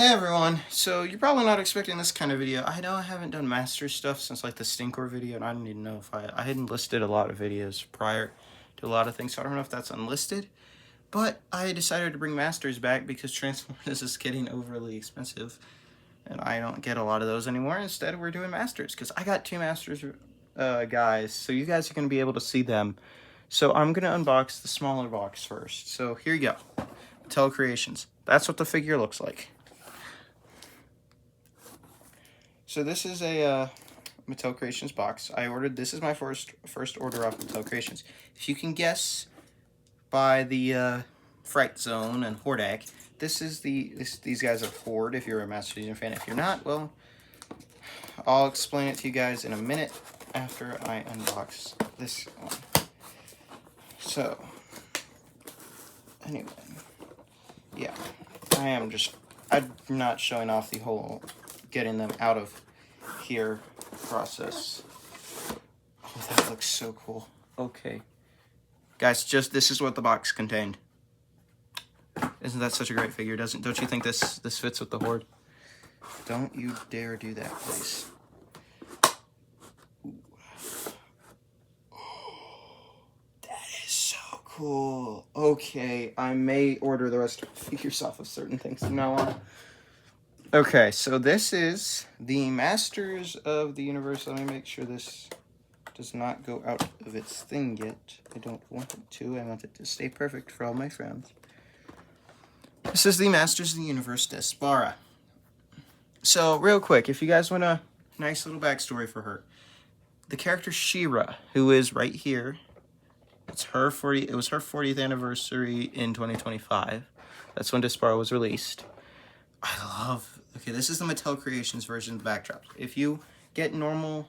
Hey everyone, so you're probably not expecting this kind of video. I know I haven't done master stuff since like the Stinkor video, and I don't even know if I hadn't listed a lot of videos prior to a lot of things, so I don't know if that's unlisted. But I decided to bring masters back because Transformers is getting overly expensive, and I don't get a lot of those anymore. Instead, we're doing masters, because I got two masters guys, so you guys are going to be able to see them. So I'm going to unbox the smaller box first. So here you go. Mattel Creations. That's what the figure looks like. So this is a Mattel Creations box. I ordered, this is my first order off Mattel Creations. If you can guess by the Fright Zone and Hordak, this is these guys are Horde if you're a Master Legion fan. If you're not, well, I'll explain it to you guys in a minute after I unbox this one. So, anyway, yeah, I'm not showing off the whole getting them out of here process. Oh, that looks so cool. Okay. Guys, this is what the box contained. Isn't that such a great figure? Don't you think this fits with the Horde? Don't you dare do that, please. Ooh. That is so cool. Okay, I may order the rest of the figures off of certain things from now on. Okay, so this is the Masters of the Universe. Let me make sure this does not go out of its thing yet. I don't want it to. I want it to stay perfect for all my friends. This is the Masters of the Universe Despara. So, real quick, if you guys want a nice little backstory for her. The character She-Ra, who is right here. It was her 40th anniversary in 2025. That's when Despara was released. Okay, this is the Mattel Creations version of the backdrops. If you get normal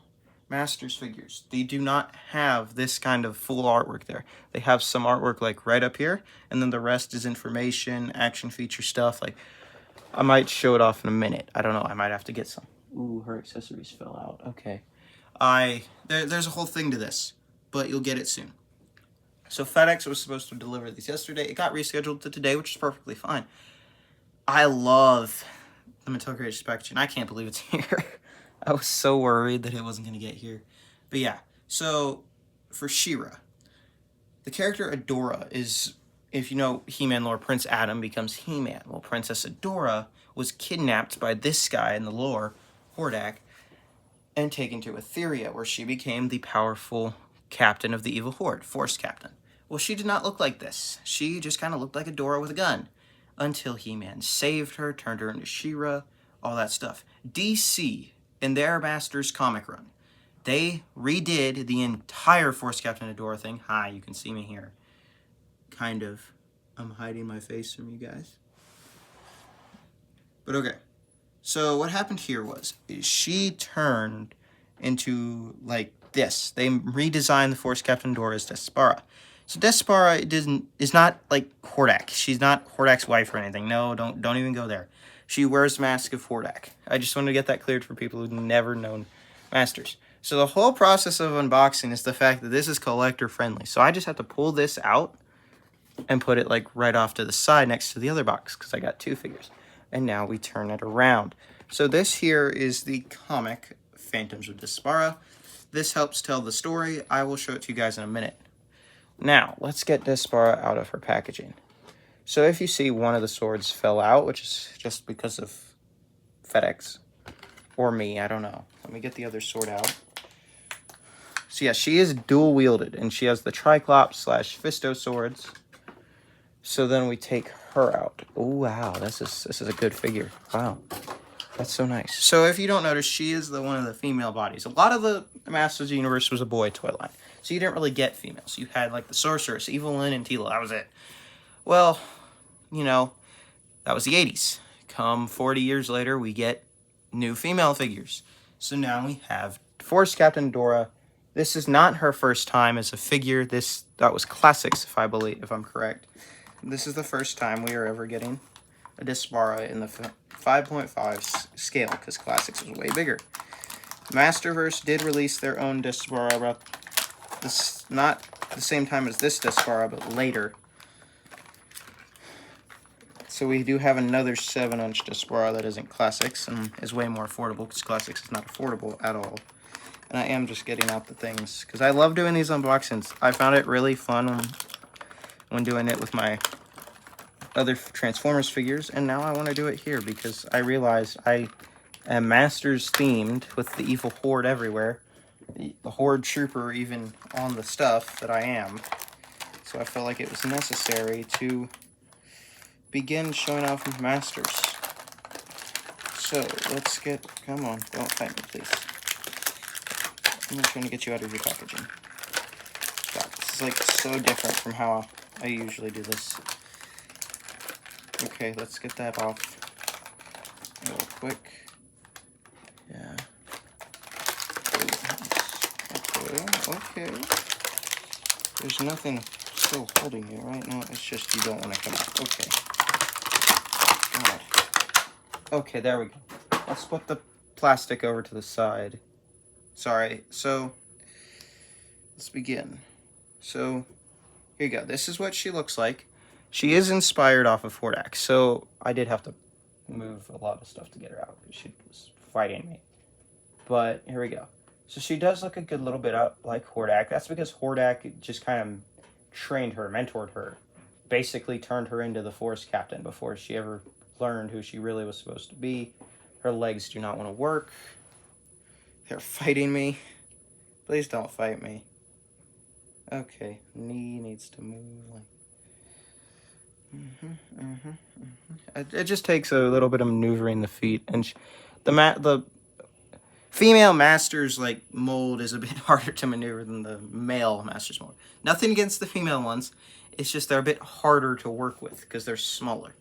Masters figures, they do not have this kind of full artwork there. They have some artwork like right up here, and then the rest is information, action feature stuff. Like, I might show it off in a minute. I don't know, I might have to get some. Ooh, her accessories fell out. Okay. There's a whole thing to this, but you'll get it soon. So FedEx was supposed to deliver these yesterday. It got rescheduled to today, which is perfectly fine. I love the Mattel Creations packaging. I can't believe it's here. I was so worried that it wasn't going to get here. But yeah, so for She-Ra, the character Adora is, if you know He-Man lore, Prince Adam becomes He-Man. Well, Princess Adora was kidnapped by this guy in the lore, Hordak, and taken to Etheria, where she became the powerful captain of the evil Horde, Force Captain. Well, she did not look like this. She just kind of looked like Adora with a gun. Until He-Man saved her, turned her into She-Ra, all that stuff. DC, in their Masters comic run, they redid the entire Force Captain Adora thing. Hi, you can see me here. Kind of. I'm hiding my face from you guys. But okay. So what happened here was, she turned into, like, this. They redesigned the Force Captain Adora as Despara. So Despara is not like Hordak. She's not Hordak's wife or anything. No, don't even go there. She wears the mask of Hordak. I just wanted to get that cleared for people who've never known Masters. So the whole process of unboxing is the fact that this is collector friendly. So I just have to pull this out and put it like right off to the side next to the other box because I got two figures. And now we turn it around. So this here is the comic Phantoms of Despara. This helps tell the story. I will show it to you guys in a minute. Now, let's get Despara out of her packaging. So if you see one of the swords fell out, which is just because of FedEx, or me, I don't know. Let me get the other sword out. So yeah, she is dual-wielded, and she has the Triclops / Fisto swords. So then we take her out. Oh, wow, this is a good figure. Wow, that's so nice. So if you don't notice, she is one of the female bodies. A lot of the Masters of the Universe was a boy toy line. So you didn't really get females. You had, like, the Sorceress, Evelyn, and Teela. That was it. Well, you know, that was the 80s. Come 40 years later, we get new female figures. So now we have Force Captain Dora. This is not her first time as a figure. That was Classics, if I'm correct. This is the first time we are ever getting a Despara in the 5.5 scale, because Classics was way bigger. Masterverse did release their own Despara about this, not the same time as this Despara, but later. So we do have another 7-inch Despara that isn't Classics and is way more affordable because Classics is not affordable at all. And I am just getting out the things because I love doing these unboxings. I found it really fun when doing it with my other Transformers figures, and now I want to do it here because I realized I am Masters themed with the evil Horde everywhere. The Horde Trooper even on the stuff that I am. So I felt like it was necessary to begin showing off with Masters. So let's get, come on, don't fight me please. I'm trying to get you out of your packaging. God, this is like so different from how I usually do this. Okay, let's get that off real quick. Yeah. Okay. There's nothing still holding you right now. It's just you don't want to come out. Okay. God. Okay, there we go. Let's put the plastic over to the side. Sorry. So, let's begin. So, here you go. This is what she looks like. She is inspired off of Hordak. So, I did have to move a lot of stuff to get her out because she was fighting me. But, here we go. So she does look a good little bit up like Hordak. That's because Hordak just kind of trained her, mentored her. Basically turned her into the Force Captain before she ever learned who she really was supposed to be. Her legs do not want to work. They're fighting me. Please don't fight me. Okay, knee needs to move like... It just takes a little bit of maneuvering the feet. And the female Masters like mold is a bit harder to maneuver than the male Masters mold. Nothing against the female ones. It's just they're a bit harder to work with because they're smaller.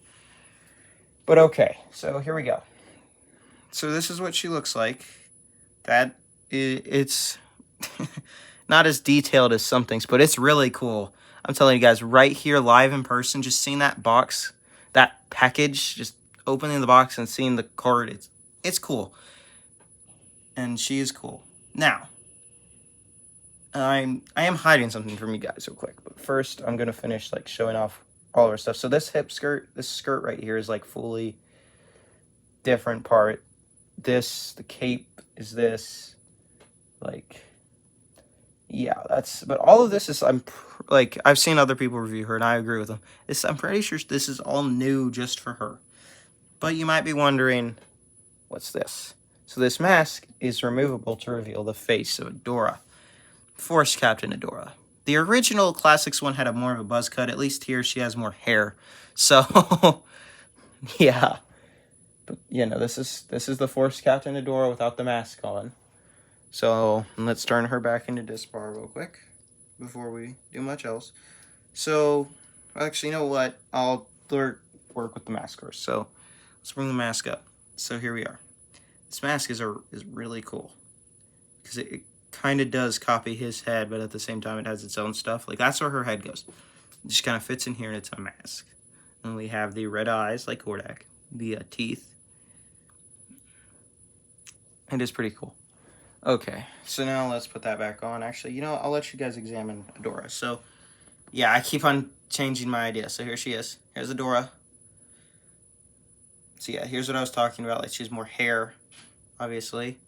But okay, so here we go. So this is what she looks like. It's not as detailed as some things, but it's really cool. I'm telling you guys, right here live in person, just seeing that box, that package, just opening the box and seeing the card, it's cool. And she is cool. Now, I am hiding something from you guys real quick, but first I'm gonna finish like showing off all of her stuff. So this skirt right here is like fully different part. The cape is this, like, yeah, but all of this is, I've seen other people review her and I agree with them. I'm pretty sure this is all new just for her. But you might be wondering, what's this? So this mask is removable to reveal the face of Adora. Force Captain Adora. The original Classics one had more of a buzz cut. At least here she has more hair. So, yeah. But, you know, this is the Force Captain Adora without the mask on. So, let's turn her back into Despara real quick before we do much else. So, actually, you know what? I'll work with the mask first. So, let's bring the mask up. So, here we are. This mask is really cool because it kind of does copy his head, but at the same time it has its own stuff. Like, that's where her head goes. It just kind of fits in here and it's a mask. And we have the red eyes like Hordak, the teeth. It is pretty cool. Okay, so now let's put that back on. Actually, you know, I'll let you guys examine Adora. So, yeah, I keep on changing my idea. So here she is. Here's Adora. So yeah, here's what I was talking about. Like, she has more hair, obviously.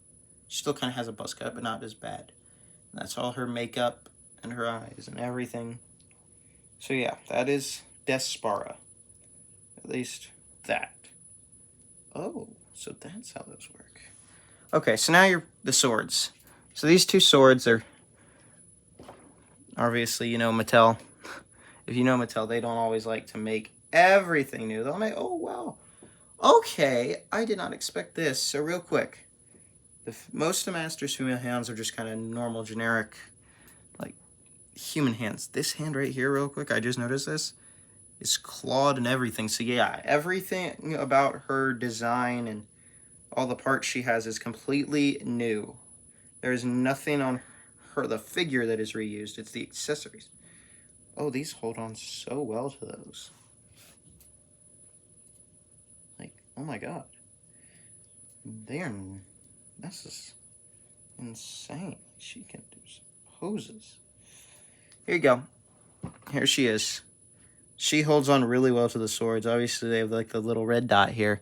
She still kind of has a buzz cut, but not as bad. And that's all her makeup and her eyes and everything. So yeah, that is Despara. At least that. Oh, so that's how those work. Okay, so now the swords. So these two swords are, obviously, you know, Mattel. If you know Mattel, they don't always like to make everything new. They'll make, oh, wow. Okay, I did not expect this. So real quick, most of Masters female hands are just kind of normal, generic, like, human hands. This hand right here, real quick, I just noticed this, is clawed and everything. So yeah, everything about her design and all the parts she has is completely new. There's nothing on her, the figure, that is reused. It's the accessories. Oh, these hold on so well to those. Like, oh my god. This is insane. She can do some poses. Here you go. Here she is. She holds on really well to the swords. Obviously, they have like the little red dot here.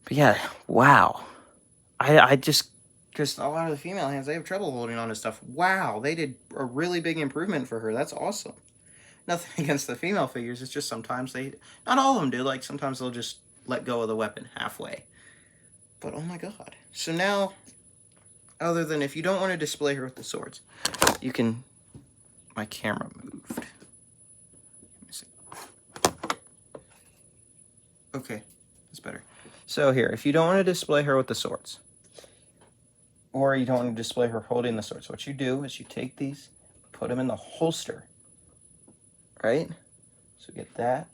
But yeah, wow. I just a lot of the female hands, they have trouble holding on to stuff. Wow, they did a really big improvement for her. That's awesome. Nothing against the female figures. It's just sometimes not all of them do. Like sometimes they'll just let go of the weapon halfway. But oh my god. So now, other than if you don't want to display her with the swords, you can, my camera moved. Let me see. Okay, that's better. So here, if you don't want to display her with the swords, or you don't want to display her holding the swords, what you do is you take these, put them in the holster, right? So we get that,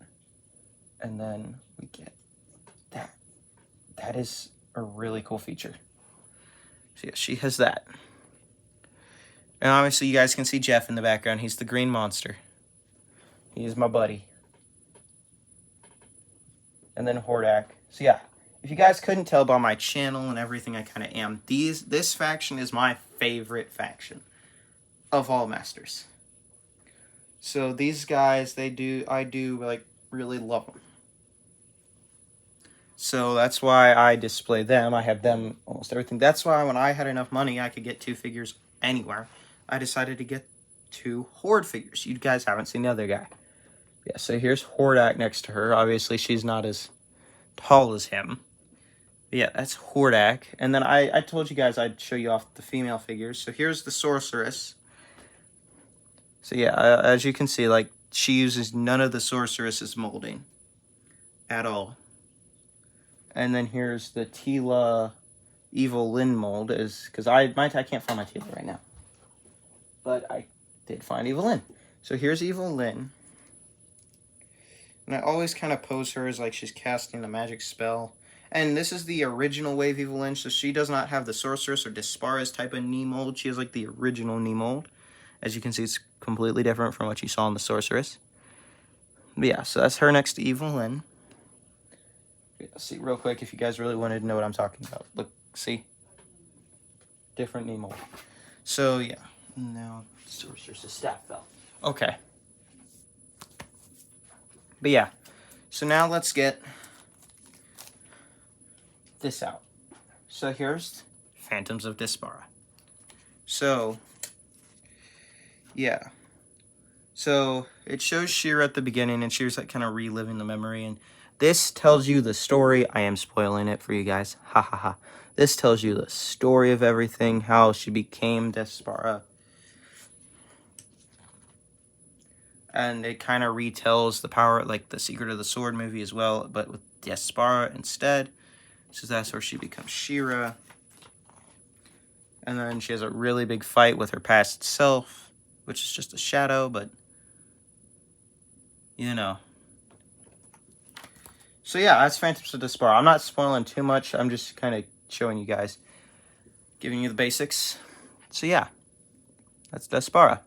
and then we get that. That is a really cool feature. So yeah, she has that. And obviously you guys can see Jeff in the background. He's the green monster. He is my buddy. And then Hordak. So yeah, if you guys couldn't tell by my channel and everything, I kind of am. This faction is my favorite faction of all masters. So these guys, I do like really love them. So that's why I display them. I have them almost everything. That's why when I had enough money, I could get 2 figures anywhere. I decided to get 2 Horde figures. You guys haven't seen the other guy. Yeah, so here's Hordak next to her. Obviously, she's not as tall as him. But yeah, that's Hordak. And then I told you guys I'd show you off the female figures. So here's the Sorceress. So yeah, as you can see, like, she uses none of the Sorceress's molding at all. And then here's the Tila Evil Lyn mold, because I can't find my Tila right now. But I did find Evil Lyn. So here's Evil Lyn. And I always kind of pose her as like she's casting a magic spell. And this is the original Wave Evil Lyn, so she does not have the Sorceress or Despara's type of knee mold. She has like the original knee mold. As you can see, it's completely different from what you saw in the Sorceress. But yeah, so that's her next to Evil Lyn. Let's see real quick if you guys really wanted to know what I'm talking about. Look, see? Different knee mold. So yeah, now Sorceress's staff fell. Okay. But yeah, so now let's get this out. So here's Phantoms of Despara. So, yeah. So it shows Shira at the beginning, and Shira's like kind of reliving the memory, and this tells you the story. I am spoiling it for you guys. Ha ha ha. This tells you the story of everything, how she became Despara. And it kind of retells the power, like the Secret of the Sword movie as well, but with Despara instead. So that's where she becomes Shira. And then she has a really big fight with her past self, which is just a shadow, but you know. So yeah, that's Phantoms of Despara. I'm not spoiling too much. I'm just kind of showing you guys, giving you the basics. So yeah, that's Despara.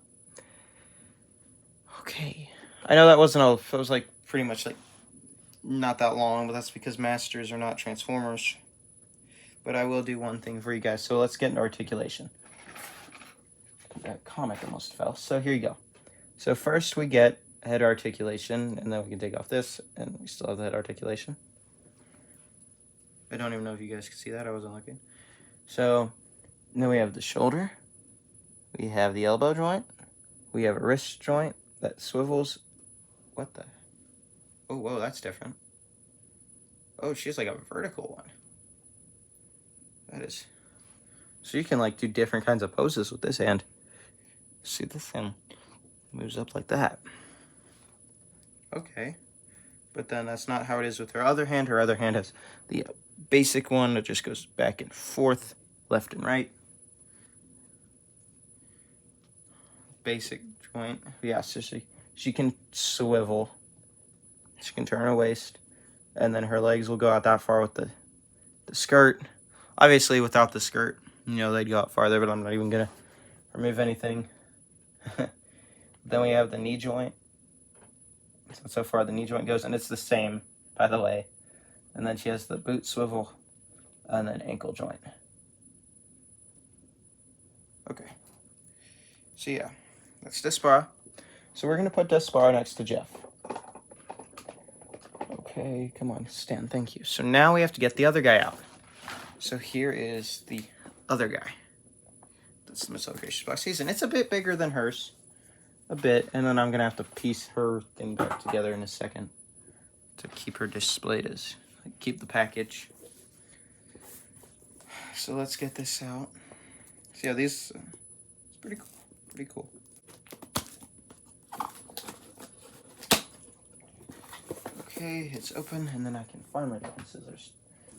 Okay. I know that wasn't it was like pretty much like not that long, but that's because Masters are not Transformers. But I will do one thing for you guys. So let's get into articulation. That comic almost fell. So here you go. So first we get head articulation, and then we can take off this, and we still have the head articulation. I don't even know if you guys can see that. I wasn't looking. So then we have the shoulder. We have the elbow joint. We have a wrist joint that swivels. What the? Oh, whoa, that's different. Oh, she has like a vertical one. That is. So you can like do different kinds of poses with this hand. See, this hand moves up like that. Okay. But then that's not how it is with her other hand. Her other hand has the basic one that just goes back and forth, left and right. Basic joint. Yeah, so she can swivel. She can turn her waist. And then her legs will go out that far with the skirt. Obviously, without the skirt, you know, they'd go out farther, but I'm not even going to remove anything. Then we have the knee joint. So far, the knee joint goes, and it's the same, by the way. And then she has the boot swivel, and then ankle joint. Okay. So yeah, that's Despara. So we're going to put Despara next to Jeff. Okay, come on, stand, thank you. So now we have to get the other guy out. So here is the other guy. That's the Mattel Creations box season. It's a bit bigger than hers. A bit, and then I'm gonna have to piece her thing back together in a second to keep her displayed as, keep the package. So let's get this out. So yeah, these, it's pretty cool, pretty cool. Okay, it's open, and then I can finally put the scissors.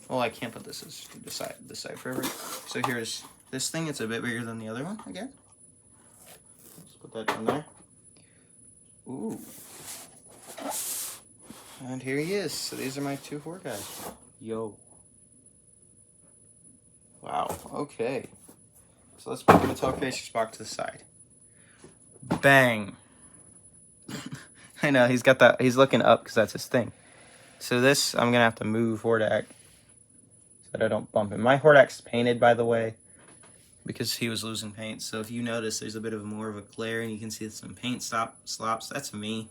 Well, I can't put the scissors to this side forever. So here's this thing. It's a bit bigger than the other one, again. Let's put that down there. Ooh. And here he is. So these are my 2 Horde guys. Yo. Wow, okay. So let's put the Mattel Creations box to the side. Bang. I know, he's got that, he's looking up because that's his thing. So this, I'm going to have to move Hordak so that I don't bump him. My Hordak's painted, by the way, because he was losing paint. So if you notice, there's a bit of more of a glare, and you can see some paint slops. That's me.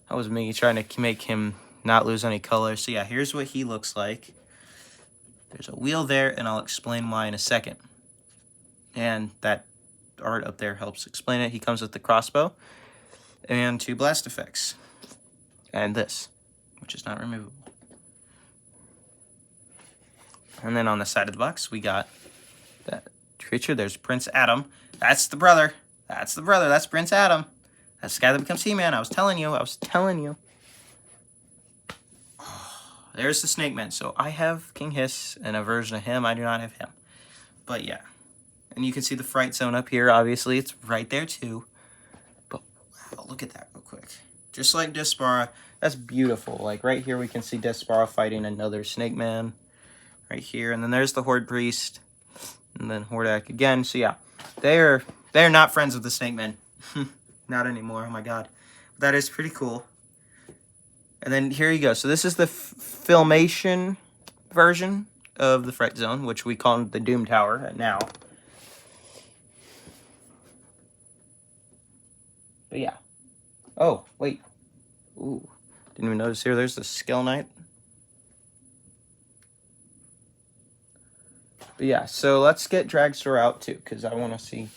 That was me trying to make him not lose any color. So yeah, here's what he looks like. There's a wheel there, and I'll explain why in a second. And that art up there helps explain it. He comes with the crossbow and 2 blast effects. And this, which is not removable. And then on the side of the box, we got that creature. There's Prince Adam. That's the brother. That's the brother. That's Prince Adam. That's the guy that becomes He-Man. I was telling you. There's the Snake Man. So I have King Hiss and a version of him. I do not have him. But yeah. And you can see the Fright Zone up here. Obviously, it's right there too. But wow, look at that real quick. Just like Despara. That's beautiful. Like right here, we can see Despara fighting another Snake Man. Right here. And then there's the Horde Priest. And then Hordak again. So yeah, they're not friends with the Snake Men. Not anymore. Oh my god. That is pretty cool. And then here you go. So this is the Filmation version of the Fright Zone, which we call the Doom Tower now. But yeah. Oh, wait. Ooh. Didn't even notice here. There's the Skill Knight. But yeah, so let's get Dragstor out too, because I want to see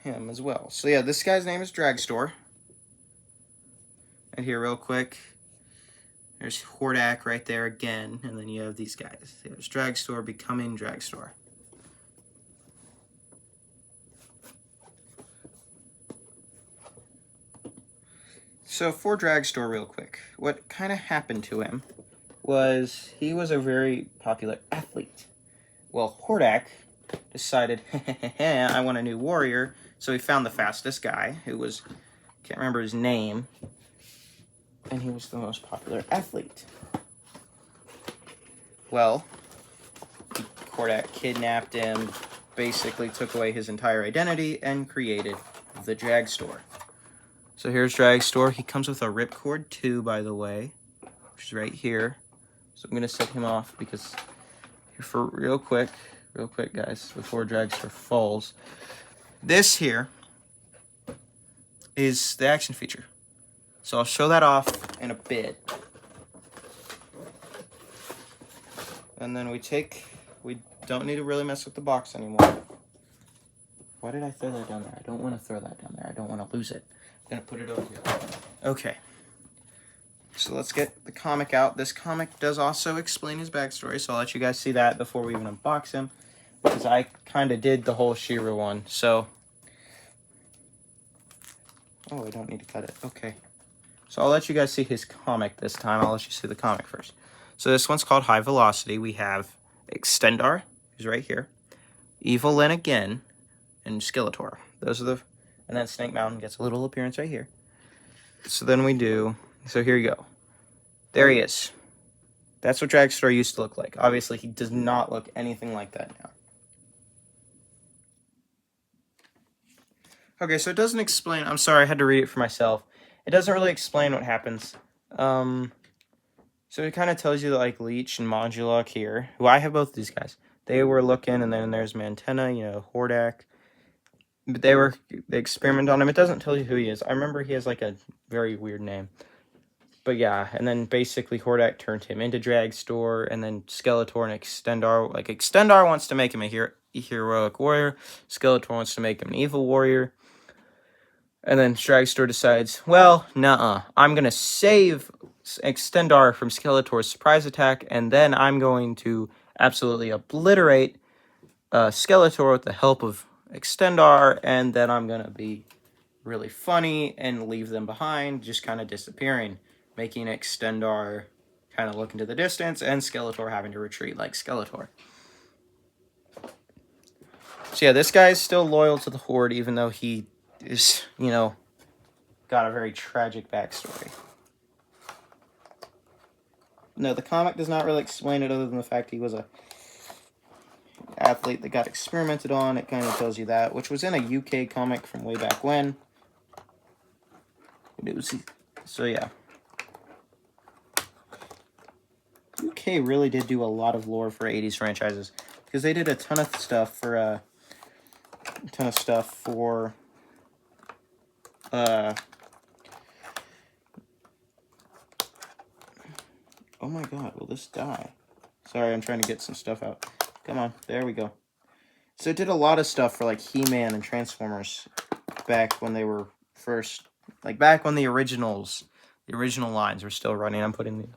him as well. So yeah, this guy's name is Dragstor. And here real quick, there's Hordak right there again, and then you have these guys. There's Dragstor becoming Dragstor. So for Dragstor real quick, what kind of happened to him was he was a very popular athlete. Well, Hordak decided, I want a new warrior, so he found the fastest guy, who was, can't remember his name, and he was the most popular athlete. Well, Hordak kidnapped him, basically took away his entire identity, and created the Dragstor. So here's Dragstor. He comes with a ripcord too, by the way, which is right here. So I'm going to set him off because, for real quick, guys, before Dragstor falls, this here is the action feature. So I'll show that off in a bit. And then we don't need to really mess with the box anymore. Why did I throw that down there? I don't want to throw that down there. I don't want to lose it. I'm going to put it over here. Okay. So let's get the comic out. This comic does also explain his backstory, so I'll let you guys see that before we even unbox him, because I kind of did the whole She-Ra one, so... Oh, I don't need to cut it. Okay. So I'll let you guys see his comic this time. I'll let you see the comic first. So this one's called High Velocity. We have Extendar, who's right here, Evil Lyn again, and Skeletor. Those are the... And then Snake Mountain gets a little appearance right here. So then we do... So here you go. There he is. That's what Dragstor used to look like. Obviously, he does not look anything like that now. Okay, so it doesn't explain... I'm sorry, I had to read it for myself. It doesn't really explain what happens. So it kind of tells you that, like, Leech and Modulok here, who I have both of these guys, they were looking, and then there's Mantenna, you know, Hordak. But they experiment on him. It doesn't tell you who he is. I remember he has, like, a very weird name. But yeah, and then basically Hordak turned him into Dragstor, and then Skeletor and Extendar, like Extendar wants to make him a heroic warrior, Skeletor wants to make him an evil warrior, and then Dragstor decides, well, nuh-uh, I'm gonna save Extendar from Skeletor's surprise attack, and then I'm going to absolutely obliterate Skeletor with the help of Extendar, and then I'm gonna be really funny and leave them behind, just kind of disappearing, making Extendar kind of look into the distance and Skeletor having to retreat like Skeletor. So yeah, this guy's still loyal to the Horde, even though he is, you know, got a very tragic backstory. No, the comic does not really explain it other than the fact he was a athlete that got experimented on. It kind of tells you that, which was in a UK comic from way back when. It was, so yeah. UK really did do a lot of lore for 80s franchises, because they did a ton of stuff for oh my god, will this die? Sorry, I'm trying to get some stuff out. Come on, there we go. So it did a lot of stuff for like He-Man and Transformers back when they were first, like back when the original lines were still running. I'm putting the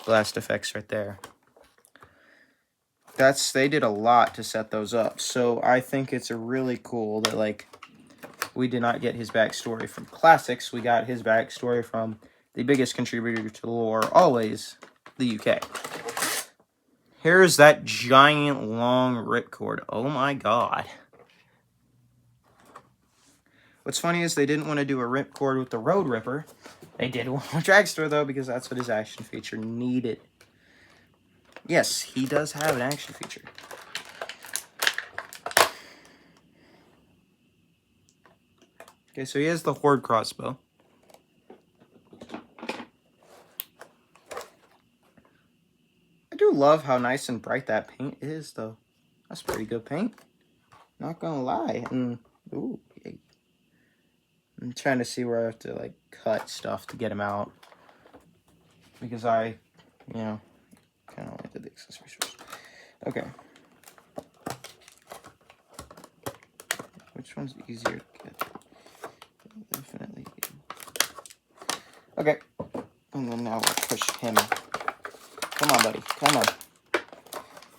blast effects right there. They did a lot to set those up. So I think it's really cool that like we did not get his backstory from classics. We got his backstory from the biggest contributor to the lore, always the UK. Here's that giant long ripcord. Oh my god. What's funny is they didn't want to do a ripcord with the Road Ripper. They did one with Dragstor though, because that's what his action feature needed. Yes, he does have an action feature. Okay, so he has the Horde crossbow. I do love how nice and bright that paint is, though. That's pretty good paint. Not gonna lie. And, ooh, I'm trying to see where I have to, like, cut stuff to get him out. Because I, you know, kind of only did the accessories first. Okay. Which one's easier to get? Definitely. Okay. And then now we'll push him. Come on, buddy. Come on.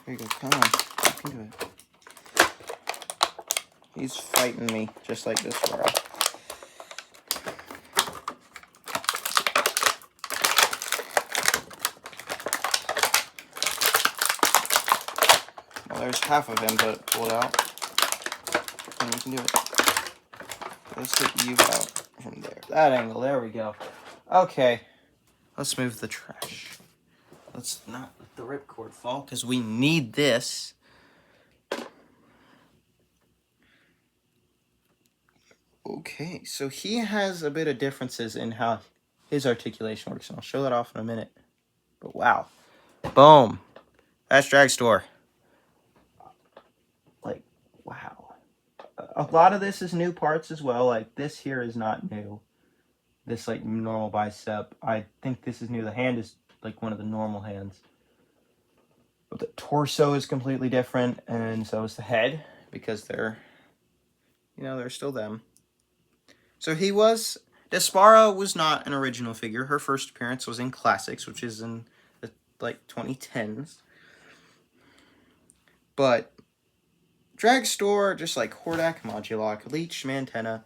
There you go. Come on. You can do it. He's fighting me just like this for us. Well, there's half of him, but pull it out. And we can do it. Let's get you out from there. That angle. There we go. Okay. Let's move the trash. Let's not let the ripcord fall, because we need this. Okay, so he has a bit of differences in how his articulation works, and I'll show that off in a minute. But wow. Boom. That's Dragstor. Like, wow. A lot of this is new parts as well. Like, this here is not new. This, like, normal bicep. I think this is new. The hand is, like, one of the normal hands. But the torso is completely different, and so is the head, because they're, you know, they're still them. So he was... Despara was not an original figure. Her first appearance was in Classics, which is in the, like, 2010s. But Dragstor, just like Hordak, Modulok, Leech, Mantenna,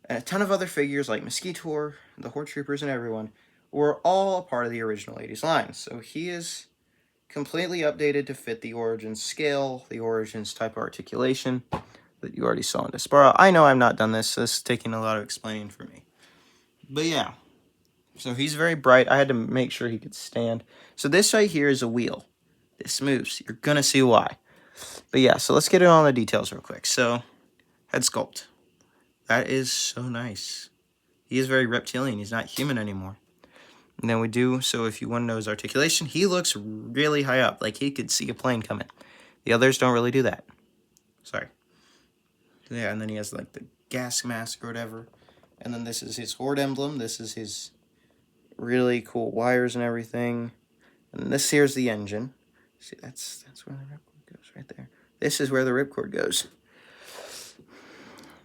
and a ton of other figures like Mosquitor, the Horde Troopers, and everyone, were all a part of the original 80s line. So he is completely updated to fit the Origins scale, the Origins type of articulation that you already saw in Despara. I know I've not done this, so this is taking a lot of explaining for me. But yeah, so he's very bright. I had to make sure he could stand. So this right here is a wheel. This moves. You're going to see why. But yeah, so let's get into all the details real quick. So, head sculpt. That is so nice. He is very reptilian. He's not human anymore. And then we do, so if you want to know his articulation, he looks really high up. Like he could see a plane coming. The others don't really do that. Sorry. Yeah, and then he has like the gas mask or whatever. And then this is his Horde emblem. This is his really cool wires and everything. And this here's the engine. See, that's where the ripcord goes right there. This is where the ripcord goes.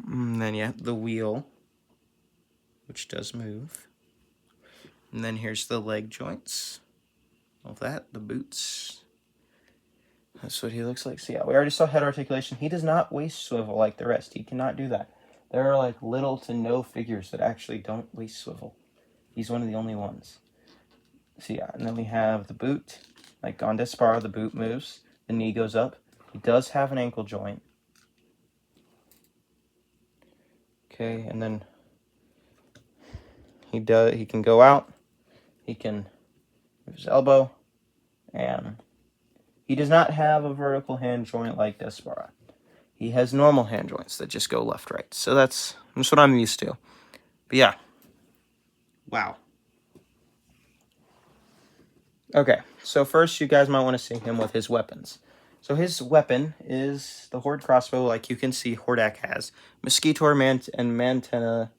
And then yeah, the wheel, which does move. And then here's the leg joints. All that, the boots. That's what he looks like. So yeah, we already saw head articulation. He does not waist swivel like the rest. He cannot do that. There are like little to no figures that actually don't waist swivel. He's one of the only ones. So yeah, and then we have the boot. Like on Despara, the boot moves. The knee goes up. He does have an ankle joint. Okay, and then he can go out. He can move his elbow. And he does not have a vertical hand joint like Despara. He has normal hand joints that just go left, right. So that's what I'm used to. But yeah. Wow. Okay, so first you guys might want to see him with his weapons. So his weapon is the Horde crossbow, like you can see Hordak has. Mosquitor, and Mantenna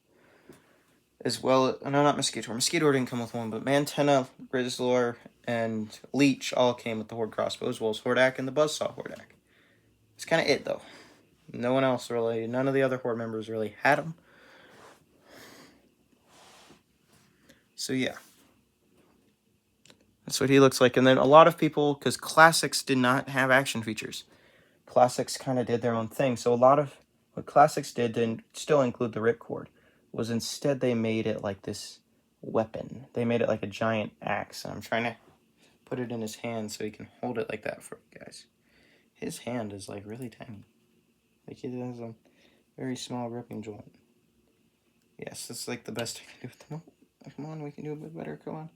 as well. No, not Mosquitor. Mosquitor didn't come with one, but Mantenna, Grizzlor, and Leech all came with the Horde crossbow, as well as Hordak and the Buzzsaw Hordak. It's kind of it, though. No one else really, none of the other Horde members really had them. So yeah. That's what he looks like. And then a lot of people, because Classics did not have action features. Classics kind of did their own thing. So a lot of what Classics did didn't still include the ripcord. Was instead they made it like this weapon. They made it like a giant axe. And I'm trying to put it in his hand so he can hold it like that for you guys. His hand is like really tiny. Like he has a very small gripping joint. Yes, that's like the best I can do with the moment. Come on, we can do a bit better. Come on.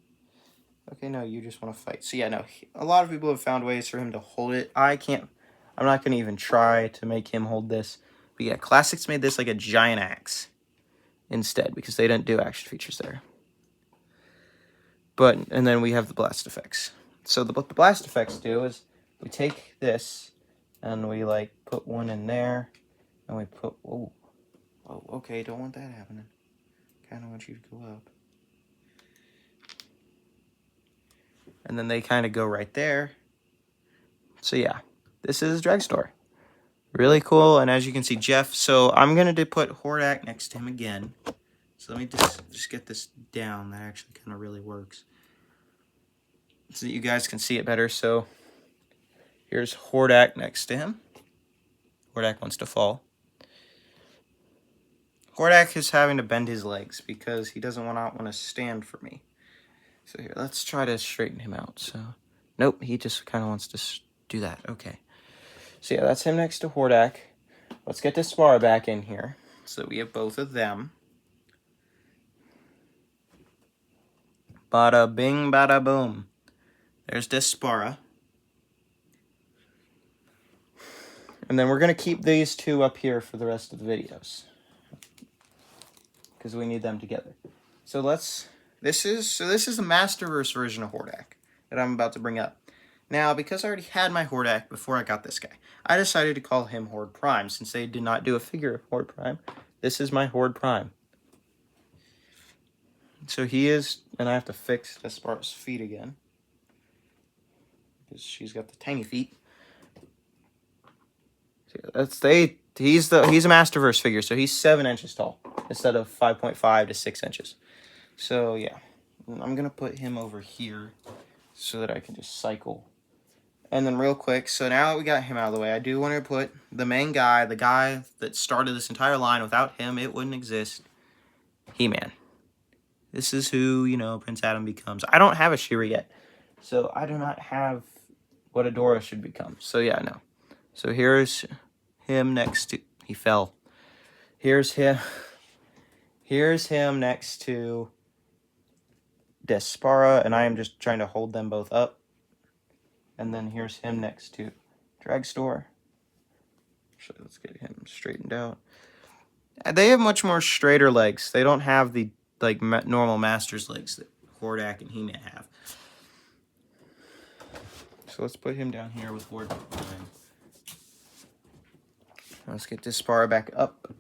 Okay, no, you just want to fight. So yeah, no, a lot of people have found ways for him to hold it. I can't. I'm not going to even try to make him hold this. But yeah, Classics made this like a giant axe instead because they didn't do action features there. And then we have the blast effects. So what the blast effects do is we take this and we like put one in there and we put, oh, okay, don't want that happening. Kind of want you to go up. And then they kind of go right there. So yeah, this is Dragstor. Really cool, and as you can see, Jeff. So I'm going to put Hordak next to him again. So let me just get this down. That actually kind of really works. So that you guys can see it better. So here's Hordak next to him. Hordak wants to fall. Hordak is having to bend his legs because he doesn't want to stand for me. So here, let's try to straighten him out. So, nope, he just kind of wants to do that. Okay. So yeah, that's him next to Hordak. Let's get Despara back in here. So we have both of them. Bada bing, bada boom. There's Despara. And then we're going to keep these two up here for the rest of the videos. Because we need them together. So this is the Masterverse version of Hordak that I'm about to bring up. Now, because I already had my Hordak before I got this guy, I decided to call him Horde Prime, since they did not do a figure of Horde Prime. This is my Horde Prime. So he is, and I have to fix Despara's feet again, because she's got the tiny feet. So he's a Masterverse figure, so he's 7 inches tall, instead of 5.5 to 6 inches. So yeah, I'm going to put him over here so that I can just cycle. And then real quick, so now that we got him out of the way, I do want to put the main guy, the guy that started this entire line. Without him, it wouldn't exist. He-Man. This is who, Prince Adam becomes. I don't have a She-Ra yet, so I do not have what Adora should become. So yeah, no. So here's him next to... He fell. Here's him next to Despara, and I am just trying to hold them both up. And then here's him next to Dragstor. Actually, let's get him straightened out. They have much more straighter legs. They don't have the normal Master's legs that Hordak and He-Man have. So let's put him down here with Horde Prime. Let's get Despara back up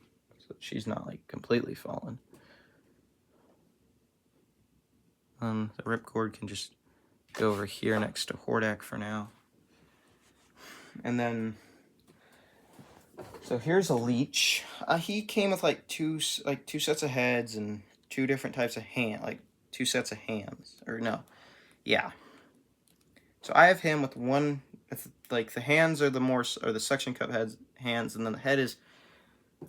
so she's not completely fallen. The ripcord can just go over here next to Hordak for now. And then, so here's a leech. He came with like two sets of heads and two different types of two sets of hands. Or no, yeah. So I have him with one, like the hands are the suction cup hands, and then the head is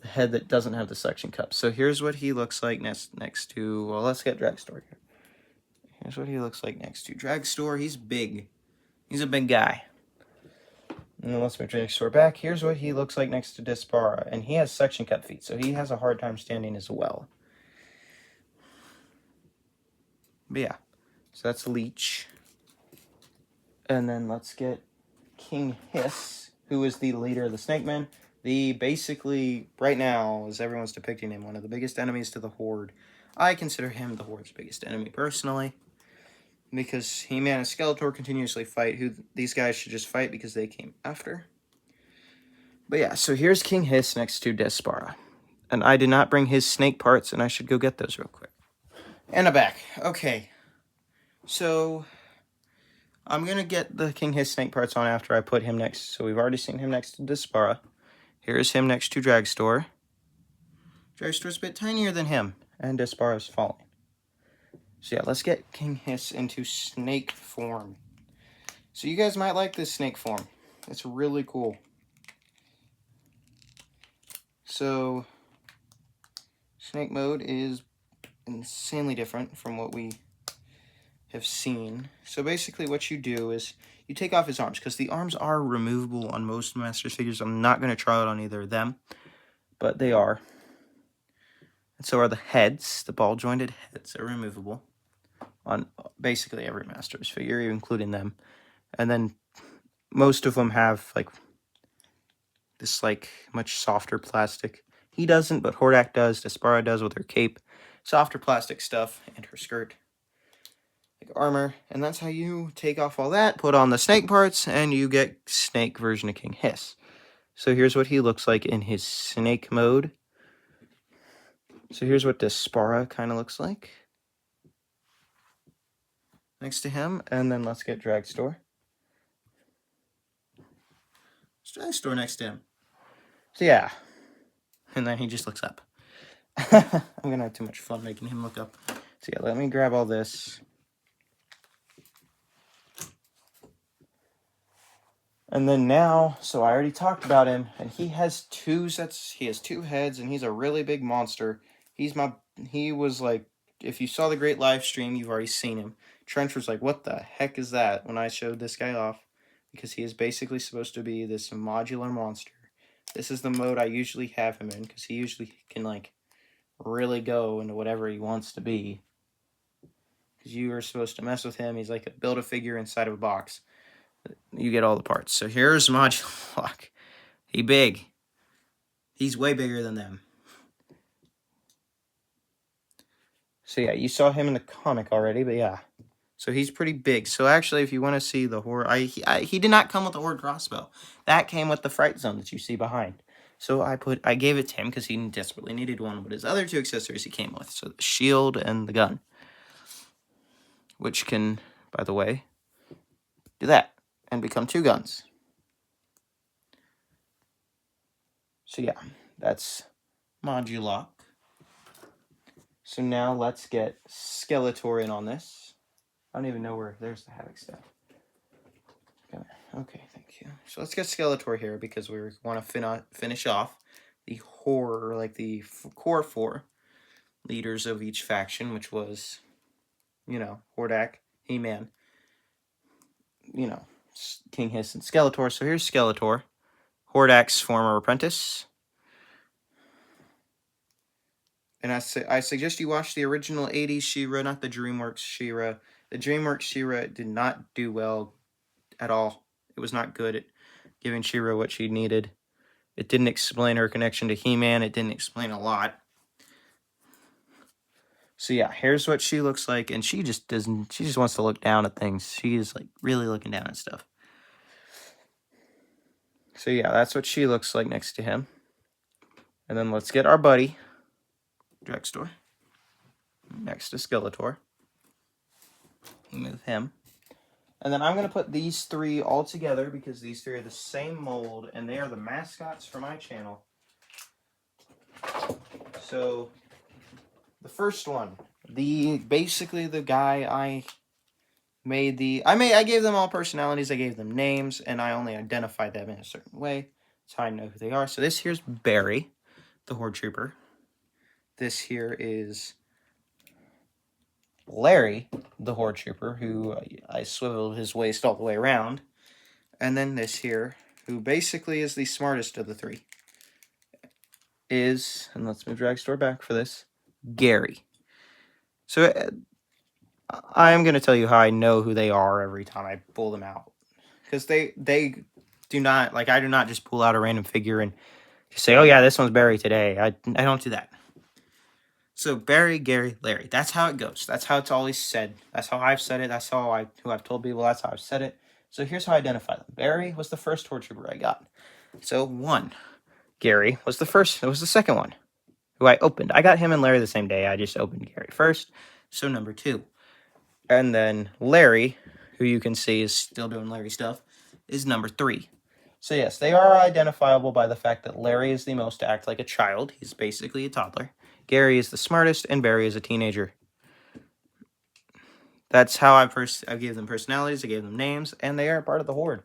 the head that doesn't have the suction cup. So here's what he looks like next to, well, let's get Dragstor here. Here's what he looks like next to Dragstor. He's big. He's a big guy. And then let's move Dragstor back. Here's what he looks like next to Despara. And he has suction cup feet, so he has a hard time standing as well. But yeah, so that's Leech. And then let's get King Hiss, who is the leader of the Snake Men. Basically, right now, as everyone's depicting him, one of the biggest enemies to the Horde. I consider him the Horde's biggest enemy, personally. Because He-Man and Skeletor continuously fight, who these guys should just fight because they came after. But yeah, so here's King Hiss next to Despara. And I did not bring his snake parts, and I should go get those real quick. And a back. Okay. So I'm going to get the King Hiss snake parts on after I put him next. So we've already seen him next to Despara. Here's him next to Dragstor. Dragstor's a bit tinier than him, and Despara's falling. So yeah, let's get King Hiss into snake form. So you guys might like this snake form. It's really cool. So snake mode is insanely different from what we have seen. So basically what you do is you take off his arms, because the arms are removable on most Masters figures. I'm not going to try it on either of them, but they are. And so are the heads. The ball-jointed heads are removable on basically every Masters figure, including them. And then most of them have like this much softer plastic. He doesn't, but Hordak does. Despara does with her cape. Softer plastic stuff, and her skirt. Like armor. And that's how you take off all that, put on the snake parts, and you get snake version of King Hiss. So here's what he looks like in his snake mode. So here's what Despara kind of looks like next to him. And then let's get Dragstor. Dragstor next to him. So yeah. And then he just looks up. I'm going to have too much fun making him look up. So yeah, let me grab all this. And then now, so I already talked about him, and he has two heads, and he's a really big monster. He was like, if you saw the great live stream, you've already seen him. Trench was like, what the heck is that, when I showed this guy off, because he is basically supposed to be this modular monster. This is the mode I usually have him in, because he usually can, really go into whatever he wants to be. Because you are supposed to mess with him. He's like a Build-A-Figure inside of a box. You get all the parts. So here's Modular Lock. He big. He's way bigger than them. So yeah, you saw him in the comic already, but yeah. So he's pretty big. So actually, if you want to see the Horde, he did not come with the Horde crossbow. That came with the Fright Zone that you see behind. So I gave it to him because he desperately needed one. But his other two accessories he came with. So the shield and the gun. Which can, by the way, do that. And become two guns. So yeah, that's Modulock. So now let's get Skeletor in on this. I don't even know where, there's the Havoc stuff. Okay, thank you. So let's get Skeletor here because we want to finish off the horror, the core four leaders of each faction, which was, Hordak, He-Man, King Hiss, and Skeletor. So here's Skeletor, Hordak's former apprentice. And I suggest you watch the original 80s She-Ra, not the DreamWorks She-Ra. The DreamWorks She-Ra did not do well at all. It was not good at giving She-Ra what she needed. It didn't explain her connection to He-Man. It didn't explain a lot. So yeah, here's what she looks like. And she just wants to look down at things. She is really looking down at stuff. So yeah, that's what she looks like next to him. And then let's get our buddy, Dragstor, next to Skeletor. Move him. And then I'm going to put these three all together because these three are the same mold and they are the mascots for my channel. So the first one, basically the guy I gave them all personalities, I gave them names, and I only identified them in a certain way. That's how I know who they are. So this here's Barry, the Horde Trooper. This here is Larry, the Horde Trooper, who I swiveled his waist all the way around. And then this here, who basically is the smartest of the three, is, and let's move Dragstor back for this, Gary. So I am going to tell you how I know who they are every time I pull them out. Because they do not, like, I do not just pull out a random figure and just say, oh yeah, this one's Barry today. I don't do that. So Barry, Gary, Larry. That's how it goes. That's how it's always said. That's how I've said it. That's how who I've told people. That's how I've said it. So here's how I identify them. Barry was the first Horde Trooper I got. So 1. Gary was the first. It was the second one who I opened. I got him and Larry the same day. I just opened Gary first. So number 2. And then Larry, who you can see is still doing Larry stuff, is number 3. So yes, they are identifiable by the fact that Larry is the most to act like a child. He's basically a toddler. Gary is the smartest, and Barry is a teenager. That's how I gave them personalities, I gave them names, and they are part of the Horde.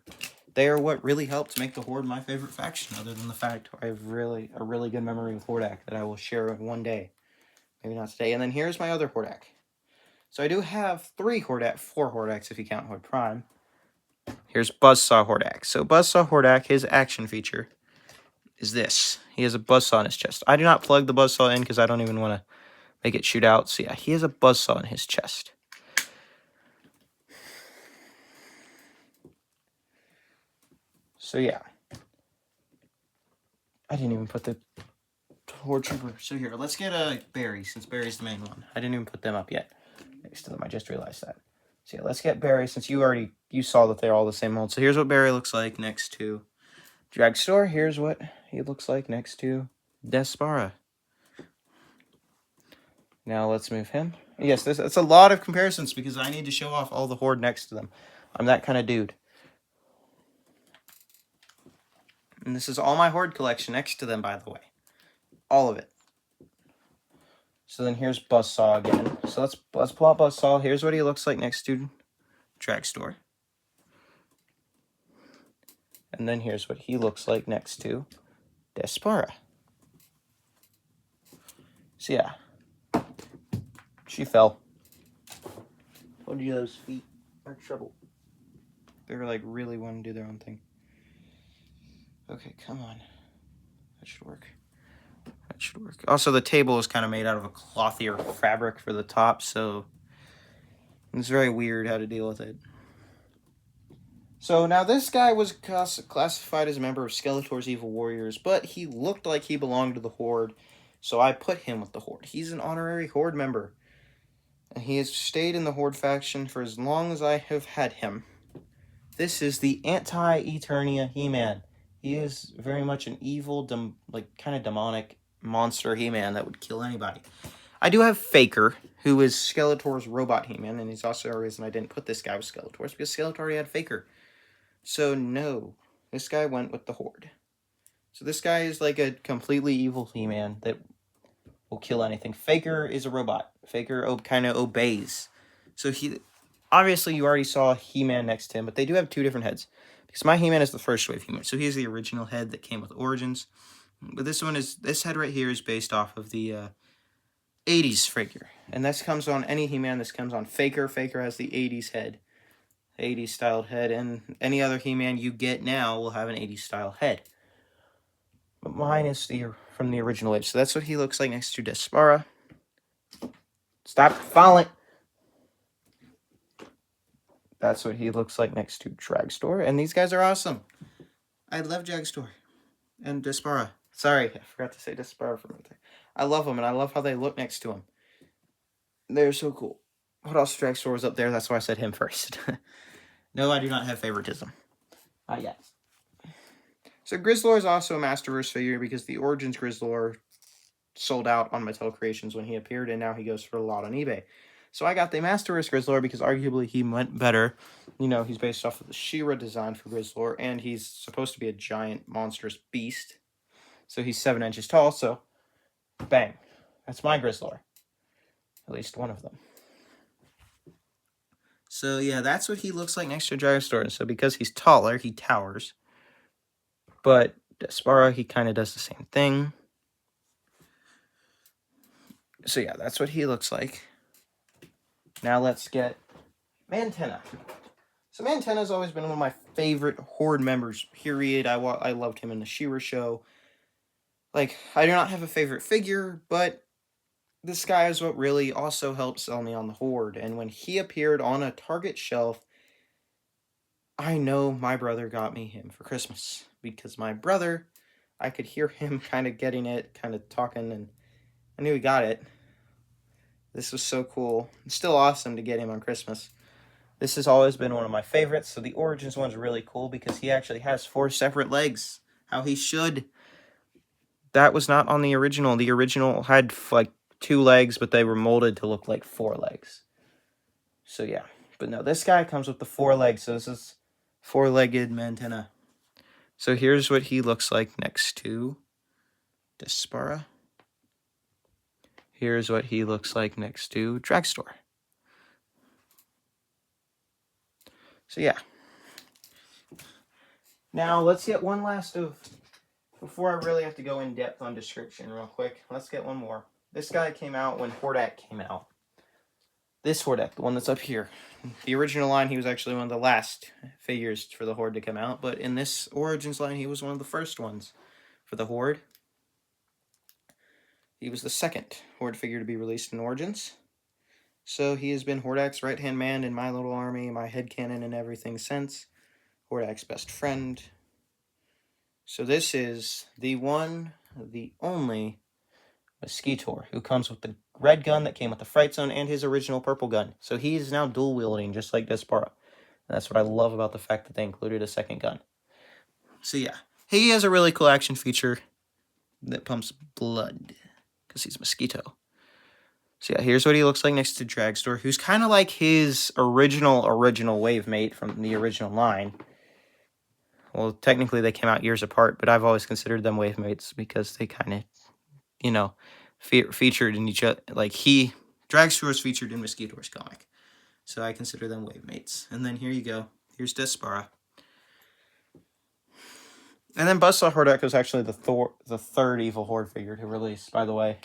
They are what really helped make the Horde my favorite faction, other than the fact I have a really good memory of Hordak that I will share one day. Maybe not today. And then here's my other Hordak. So I do have 4 Hordaks if you count Horde Prime. Here's Buzzsaw Hordak. So Buzzsaw Hordak, his action feature is this. He has a buzzsaw in his chest. I do not plug the buzzsaw in because I don't even want to make it shoot out. So yeah, he has a buzzsaw in his chest. So yeah. I didn't even put the Horde Trooper. So here, let's get a Barry, since Barry's the main one. I didn't even put them up yet. Next to them, I just realized that. So yeah, let's get Barry, since you saw that they're all the same mold. So here's what Barry looks like next to Dragstor. Here's what he looks like next to Despara. Now let's move him. Yes, that's a lot of comparisons because I need to show off all the Horde next to them. I'm that kind of dude. And this is all my Horde collection next to them, by the way. All of it. So then here's Buzzsaw again. So let's pull out Buzzsaw. Here's what he looks like next to Dragstor. And then here's what he looks like next to Despara. So yeah. She fell. Told you those feet are trouble. They were like really wanting to do their own thing. Okay, come on. That should work. That should work. Also, the table is kind of made out of a clothier fabric for the top, so it's very weird how to deal with it. So now this guy was classified as a member of Skeletor's Evil Warriors, but he looked like he belonged to the Horde, so I put him with the Horde. He's an honorary Horde member, and he has stayed in the Horde faction for as long as I have had him. This is the anti-Eternia He-Man. He is very much an evil, kind of demonic monster He-Man that would kill anybody. I do have Faker, who is Skeletor's robot He-Man, and he's also a reason I didn't put this guy with Skeletor's, because Skeletor already had Faker. So no, this guy went with the Horde. So this guy is like a completely evil He-Man that will kill anything. Faker is a robot. Faker kind of obeys. So obviously you already saw He-Man next to him, but they do have 2 different heads. Because my He-Man is the first wave He-Man. So he's the original head that came with Origins. But this head right here is based off of the 80s figure. And this comes on any He-Man. This comes on Faker. Faker has the 80s head. 80s styled head. And any other He-Man you get now will have an 80s style head. But mine is from the original wave. So that's what he looks like next to Despara. Stop falling. That's what he looks like next to Dragstor. And these guys are awesome. I love Dragstor. And Despara. Sorry, I forgot to say Despara for a minute there. I love them, and I love how they look next to him. They're so cool. What else? Dragstor was up there. That's why I said him first. No, I do not have favoritism. Yes. So Grizzlor is also a Masterverse figure because the Origins Grizzlor sold out on Mattel Creations when he appeared, and now he goes for a lot on eBay. So I got the Master Race Grizzlor because arguably he went better. You know, he's based off of the She-Ra design for Grizzlor, and he's supposed to be a giant, monstrous beast. So he's 7 inches tall, so bang. That's my Grizzlor. At least one of them. So yeah, that's what he looks like next to Dragstor. And so because he's taller, he towers. But Despara, he kind of does the same thing. So yeah, that's what he looks like. Now let's get Mantenna. So Mantenna's always been one of my favorite Horde members, period. I loved him in the She-Ra show. Like, I do not have a favorite figure, but this guy is what really also helped sell me on the Horde. And when he appeared on a Target shelf, I know my brother got me him for Christmas. Because my brother, I could hear him kind of getting it, kind of talking, and I knew he got it. This was so cool. It's still awesome to get him on Christmas. This has always been one of my favorites. So the Origins one's really cool because he actually has 4 separate legs. How he should. That was not on the original. The original had like 2 legs, but they were molded to look like 4 legs. So yeah. But no, this guy comes with the 4 legs. So this is 4-legged Mantenna. So here's what he looks like next to Despara. Here's what he looks like next to Dragstor. So yeah. Now let's get one last of, before I really have to go in depth on description real quick, let's get one more. This guy came out when Hordak came out. This Hordak, the one that's up here. The original line, he was actually one of the last figures for the Horde to come out, but in this Origins line, he was one of the first ones for the Horde. He was the second Horde figure to be released in Origins. So he has been Hordak's right-hand man in my little army, my headcanon, and everything since. Hordak's best friend. So this is the one, the only Mosquitor, who comes with the red gun that came with the Fright Zone and his original purple gun. So he is now dual-wielding, just like Despara. That's what I love about the fact that they included a second gun. So yeah, he has a really cool action feature that pumps blood, because he's a Mosquito. So yeah, here's what he looks like next to Dragstor, who's kind of like his original wave mate from the original line. Well, technically they came out years apart, but I've always considered them wave mates because they kind of, you know, featured in each other. Like Dragstor is featured in Mosquitor's comic. So I consider them wave mates. And then here you go. Here's Despara. And then Buzzsaw Hordak was actually the third Evil Horde figure to release, by the way.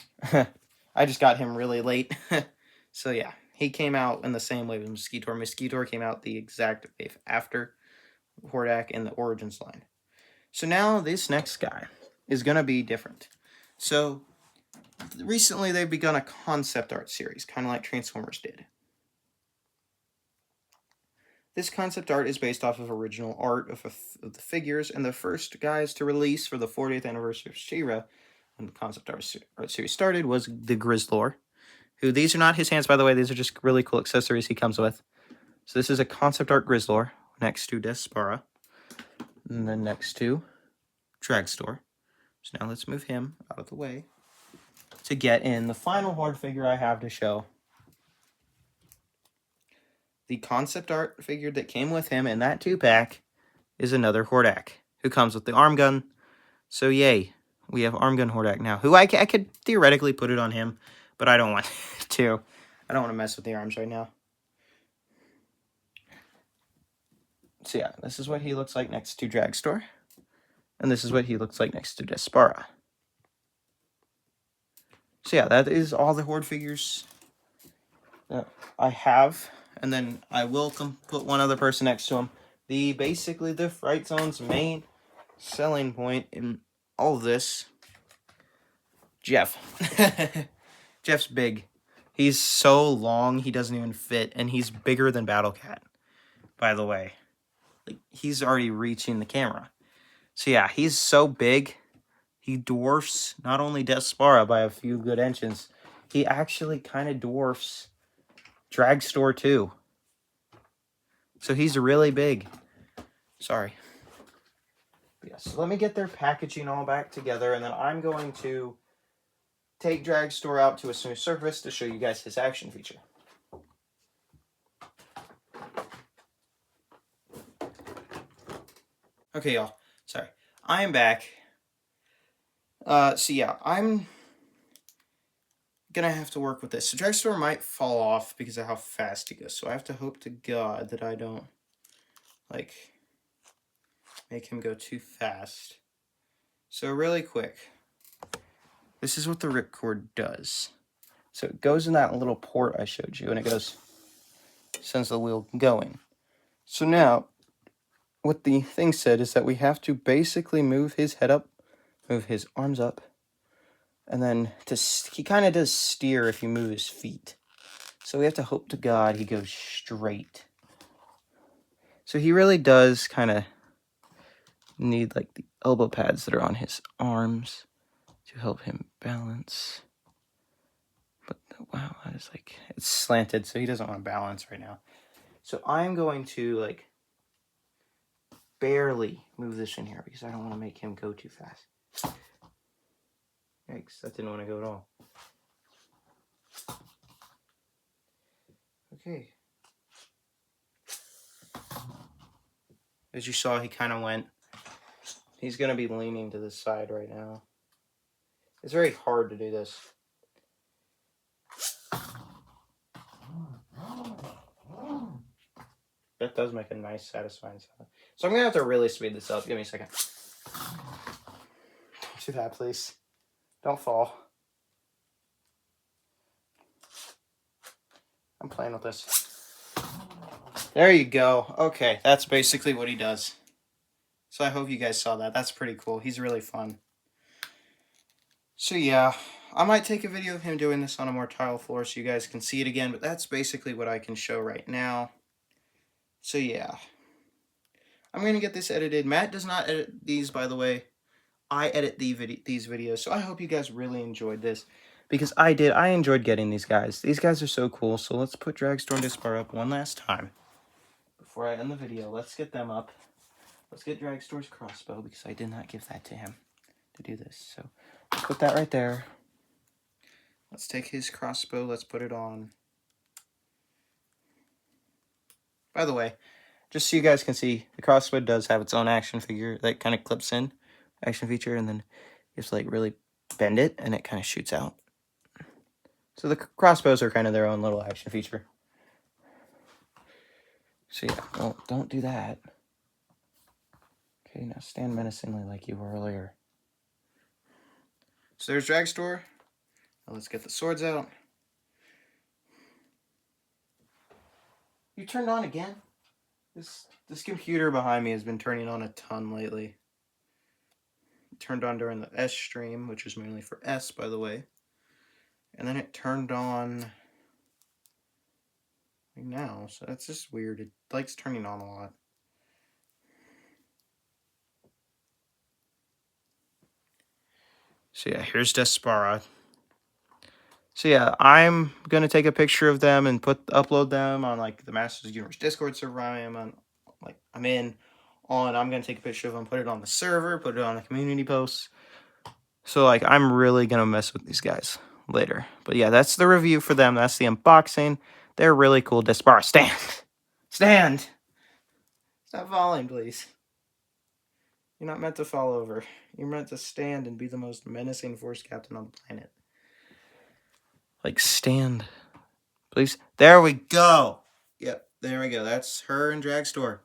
I just got him really late. So yeah, he came out in the same wave as Mosquitor. Mosquitor came out the exact wave after Hordak in the Origins line. So now this next guy is going to be different. So recently they've begun a concept art series, kind of like Transformers did. This concept art is based off of original art of the figures, and the first guys to release for the 40th anniversary of She-Ra, when the concept art series started, was the Grizzlor. Who, these are not his hands, by the way, these are just really cool accessories he comes with. So this is a concept art Grizzlor, next to Despara, and then next to Dragstor. So now let's move him out of the way to get in the final Horde figure I have to show. The concept art figure that came with him in that 2-pack is another Hordak, who comes with the arm gun. So yay, we have arm gun Hordak now, who I could theoretically put it on him, but I don't want to. I don't want to mess with the arms right now. So yeah, this is what he looks like next to Dragstor. And this is what he looks like next to Despara. So yeah, that is all the Horde figures that I have. And then I will put one other person next to him. Basically the Fright Zone's main selling point in all of this, Jeff. Jeff's big. He's so long, he doesn't even fit, and he's bigger than Battlecat, by the way. Like, he's already reaching the camera. So yeah, he's so big, he dwarfs not only Despara by a few good inches, he actually kind of dwarfs Dragstor too. So he's really big. Sorry. But yeah, so let me get their packaging all back together, and then I'm going to take Dragstor out to a smooth surface to show you guys his action feature. Okay, y'all. Sorry. I am back. So yeah, I'm gonna have to work with this. So Dragstor might fall off because of how fast he goes. So I have to hope to God that I don't, like, make him go too fast. So really quick, this is what the ripcord does. So it goes in that little port I showed you, and it goes, sends the wheel going. So now, what the thing said is that we have to basically move his head up, move his arms up, and then he kind of does steer if you move his feet. So we have to hope to God he goes straight. So he really does kind of need like the elbow pads that are on his arms to help him balance. But wow, that is like, it's slanted, so he doesn't want to balance right now. So I'm going to like barely move this in here because I don't want to make him go too fast. Yikes, that didn't want to go at all. Okay. As you saw, he kind of went. He's going to be leaning to the side right now. It's very hard to do this. That does make a nice, satisfying sound. So I'm going to have to really speed this up. Give me a second. Don't do that, please. Don't fall. I'm playing with this. There you go. Okay, that's basically what he does. So I hope you guys saw that. That's pretty cool. He's really fun. So yeah, I might take a video of him doing this on a more tile floor so you guys can see it again, but that's basically what I can show right now. So yeah, I'm going to get this edited. Matt does not edit these, by the way. I edit these videos, so I hope you guys really enjoyed this. Because I did. I enjoyed getting these guys. These guys are so cool, so let's put Dragstor and Despara up one last time. Before I end the video, let's get them up. Let's get Dragstor's crossbow, because I did not give that to him to do this. So, put that right there. Let's take his crossbow, let's put it on. By the way, just so you guys can see, the crossbow does have its own action figure that kind of clips in, action feature, and then you have to like really bend it, and it kind of shoots out. So the crossbows are kind of their own little action feature. So yeah, well, don't do that. Okay, now stand menacingly like you were earlier. So there's Dragstor. Now let's get the swords out. You turned on again? This computer behind me has been turning on a ton lately. It turned on during the S stream, which is mainly for S, by the way. And then it turned on now, so that's just weird. It likes turning on a lot. So yeah, here's Despara. So yeah, I'm gonna take a picture of them and upload them on like the Masters Universe Discord server I'm in. I'm gonna take a picture of them, put it on the server, put it on the community posts. So like I'm really gonna mess with these guys later. But yeah, that's the review for them. That's the unboxing. They're really cool. Despara, stand. Stand. Stop falling, please. You're not meant to fall over. You're meant to stand and be the most menacing force captain on the planet. Like, stand. Please. There we go. Yep, there we go. That's her and Dragstor.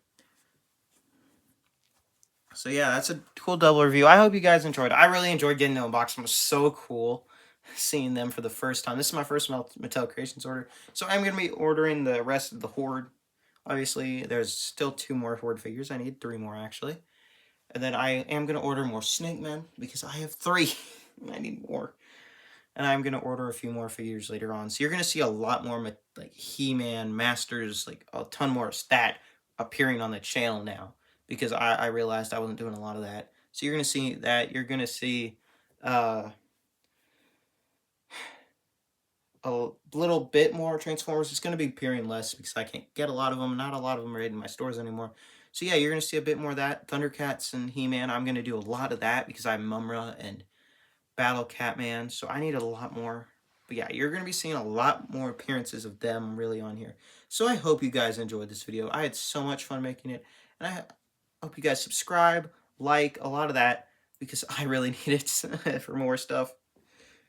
So yeah, that's a cool double review. I hope you guys enjoyed. I really enjoyed getting to unbox them. It was so cool seeing them for the first time. This is my first Mattel Creations order. So I'm going to be ordering the rest of the Horde. Obviously, there's still 2 more Horde figures. I need 3 more, actually. And then I am going to order more Snake Men because I have 3. I need more. And I'm going to order a few more figures later on. So you're going to see a lot more like He-Man, Masters, like a ton more of that appearing on the channel now. Because I realized I wasn't doing a lot of that. So you're going to see that. You're going to see a little bit more Transformers. It's going to be appearing less because I can't get a lot of them. Not a lot of them are in my stores anymore. So yeah, you're going to see a bit more of that. Thundercats and He-Man. I'm going to do a lot of that because I have Mumra and Battle Catman. So I need a lot more. But yeah, you're going to be seeing a lot more appearances of them really on here. So I hope you guys enjoyed this video. I had so much fun making it. And Hope you guys subscribe, like, a lot of that, because I really need it for more stuff,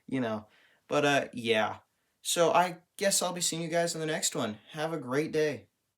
you know. But, yeah. So I guess I'll be seeing you guys in the next one. Have a great day.